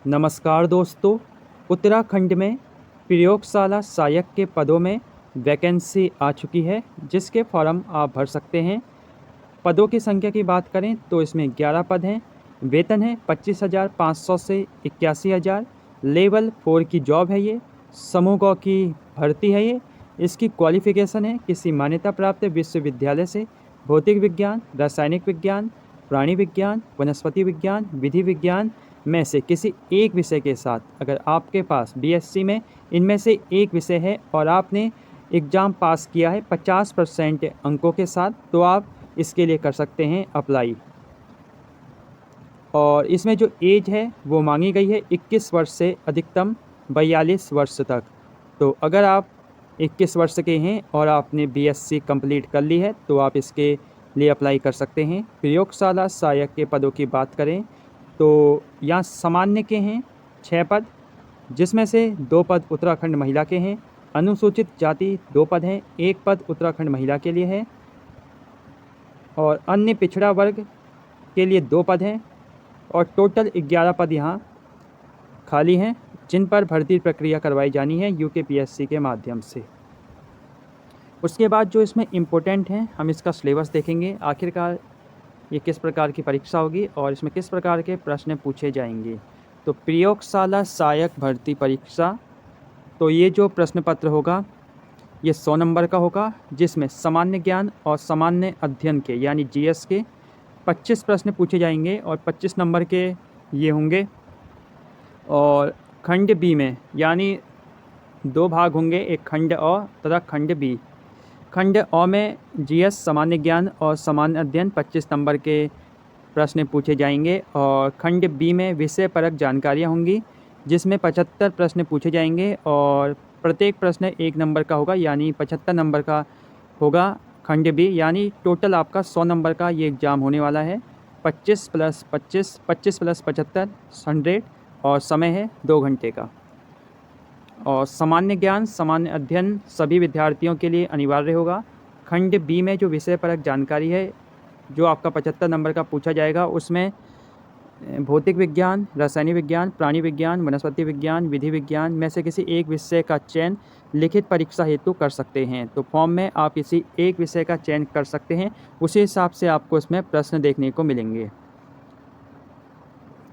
नमस्कार दोस्तों। उत्तराखंड में प्रयोगशाला सहायक के पदों में वैकेंसी आ चुकी है, जिसके फॉर्म आप भर सकते हैं। पदों की संख्या की बात करें तो इसमें 11 पद हैं। वेतन है 25,500 से 81,000। लेवल 4 की जॉब है ये। समूह क की भर्ती है ये। इसकी क्वालिफिकेशन है किसी मान्यता प्राप्त विश्वविद्यालय से भौतिक विज्ञान, रासायनिक विज्ञान, प्राणी विज्ञान, वनस्पति विज्ञान, विधि विज्ञान में से किसी एक विषय के साथ। अगर आपके पास बीएससी में इनमें से एक विषय है और आपने एग्ज़ाम पास किया है 50% अंकों के साथ, तो आप इसके लिए कर सकते हैं अप्लाई। और इसमें जो एज है वो मांगी गई है 21 वर्ष से अधिकतम 42 वर्ष तक। तो अगर आप 21 वर्ष के हैं और आपने बीएससी कंप्लीट कर ली है तो आप इसके लिए अप्लाई कर सकते हैं। प्रयोगशाला सहायक के पदों की बात करें तो यहाँ सामान्य के हैं 6 पद, जिसमें से 2 पद उत्तराखंड महिला के हैं। अनुसूचित जाति 2 पद हैं, 1 पद उत्तराखंड महिला के लिए है। और अन्य पिछड़ा वर्ग के लिए 2 पद हैं और टोटल 11 पद यहाँ खाली हैं, जिन पर भर्ती प्रक्रिया करवाई जानी है यूकेपीएससी के माध्यम से। उसके बाद जो इसमें इम्पोर्टेंट हैं, हम इसका सिलेबस देखेंगे। आखिरकार ये किस प्रकार की परीक्षा होगी और इसमें किस प्रकार के प्रश्न पूछे जाएंगे। तो प्रयोगशाला सहायक भर्ती परीक्षा, तो ये जो प्रश्न पत्र होगा ये 100 नंबर का होगा, जिसमें सामान्य ज्ञान और सामान्य अध्ययन के यानी जीएस के 25 प्रश्न पूछे जाएंगे और 25 नंबर के ये होंगे। और खंड बी में यानी 2 भाग होंगे, एक खंड अ तथा खंड बी। खंड अ में जीएस, सामान्य ज्ञान और सामान्य अध्ययन 25 नंबर के प्रश्न पूछे जाएंगे। और खंड बी में विषय परक जानकारियाँ होंगी, जिसमें 75 प्रश्न पूछे जाएंगे और प्रत्येक प्रश्न 1 नंबर का होगा, यानी 75 नंबर का होगा खंड बी। यानी टोटल आपका 100 नंबर का ये एग्ज़ाम होने वाला है। 25 + 25, 25 + 75 100 और समय है 2 घंटे का। और सामान्य ज्ञान, सामान्य अध्ययन सभी विद्यार्थियों के लिए अनिवार्य होगा। खंड बी में जो विषय परक जानकारी है जो आपका 75 नंबर का पूछा जाएगा, उसमें भौतिक विज्ञान, रासायनिक विज्ञान, प्राणी विज्ञान, वनस्पति विज्ञान, विधि विज्ञान में से किसी एक विषय का चयन लिखित परीक्षा हेतु कर सकते हैं। तो फॉर्म में आप किसी एक विषय का चयन कर सकते हैं, उसी हिसाब से आपको इसमें प्रश्न देखने को मिलेंगे।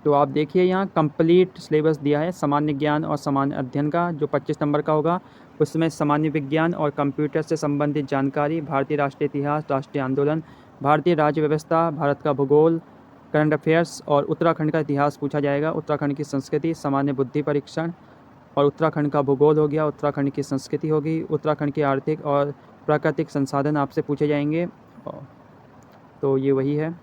तो आप देखिए यहाँ कंप्लीट सिलेबस दिया है सामान्य ज्ञान और सामान्य अध्ययन का, जो 25 नंबर का होगा। उसमें सामान्य विज्ञान और कंप्यूटर से संबंधित जानकारी, भारतीय राष्ट्रीय इतिहास, राष्ट्रीय आंदोलन, भारतीय राज्य व्यवस्था, भारत का भूगोल, करंट अफेयर्स और उत्तराखंड का इतिहास पूछा जाएगा। उत्तराखंड की संस्कृति, सामान्य बुद्धि परीक्षण और उत्तराखंड का भूगोल हो गया, उत्तराखंड की संस्कृति होगी। उत्तराखंड के आर्थिक और प्राकृतिक संसाधन आपसे पूछे जाएंगे। तो ये वही है।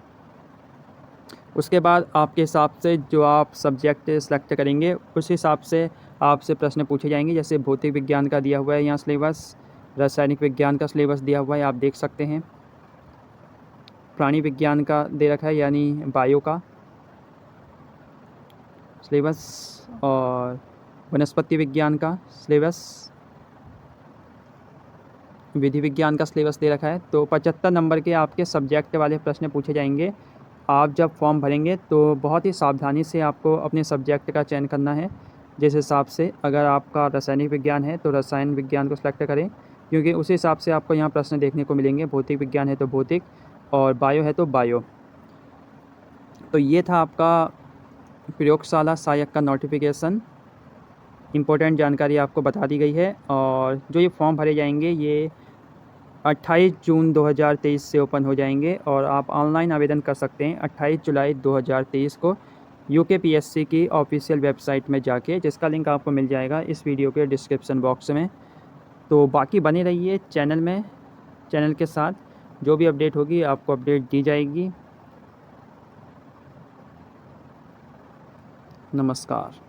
उसके बाद आपके हिसाब से जो आप सब्जेक्ट सेलेक्ट करेंगे उस हिसाब से आपसे प्रश्न पूछे जाएंगे। जैसे भौतिक विज्ञान का दिया हुआ है यहाँ सिलेबस, रासायनिक विज्ञान का सिलेबस दिया हुआ है, आप देख सकते हैं। प्राणी विज्ञान का दे रखा है यानी बायो का सिलेबस, और वनस्पति विज्ञान का सिलेबस, विधि विज्ञान का सिलेबस दे रखा है। तो 75 नंबर के आपके सब्जेक्ट वाले प्रश्न पूछे जाएंगे। आप जब फॉर्म भरेंगे तो बहुत ही सावधानी से आपको अपने सब्जेक्ट का चयन करना है। जिस हिसाब से अगर आपका रासायनिक विज्ञान है तो रसायन विज्ञान को सेलेक्ट करें, क्योंकि उसी हिसाब से आपको यहाँ प्रश्न देखने को मिलेंगे। भौतिक विज्ञान है तो भौतिक और बायो है तो बायो। तो ये था आपका प्रयोगशाला सहायक का नोटिफिकेशन। इम्पोर्टेंट जानकारी आपको बता दी गई है। और जो ये फॉर्म भरे जाएंगे ये 28 जून 2023 से ओपन हो जाएंगे और आप ऑनलाइन आवेदन कर सकते हैं 28 जुलाई 2023 को यूकेपीएससी की ऑफिशियल वेबसाइट में जाके, जिसका लिंक आपको मिल जाएगा इस वीडियो के डिस्क्रिप्शन बॉक्स में। तो बाकी बने रहिए चैनल में, चैनल के साथ जो भी अपडेट होगी आपको अपडेट दी जाएगी। नमस्कार।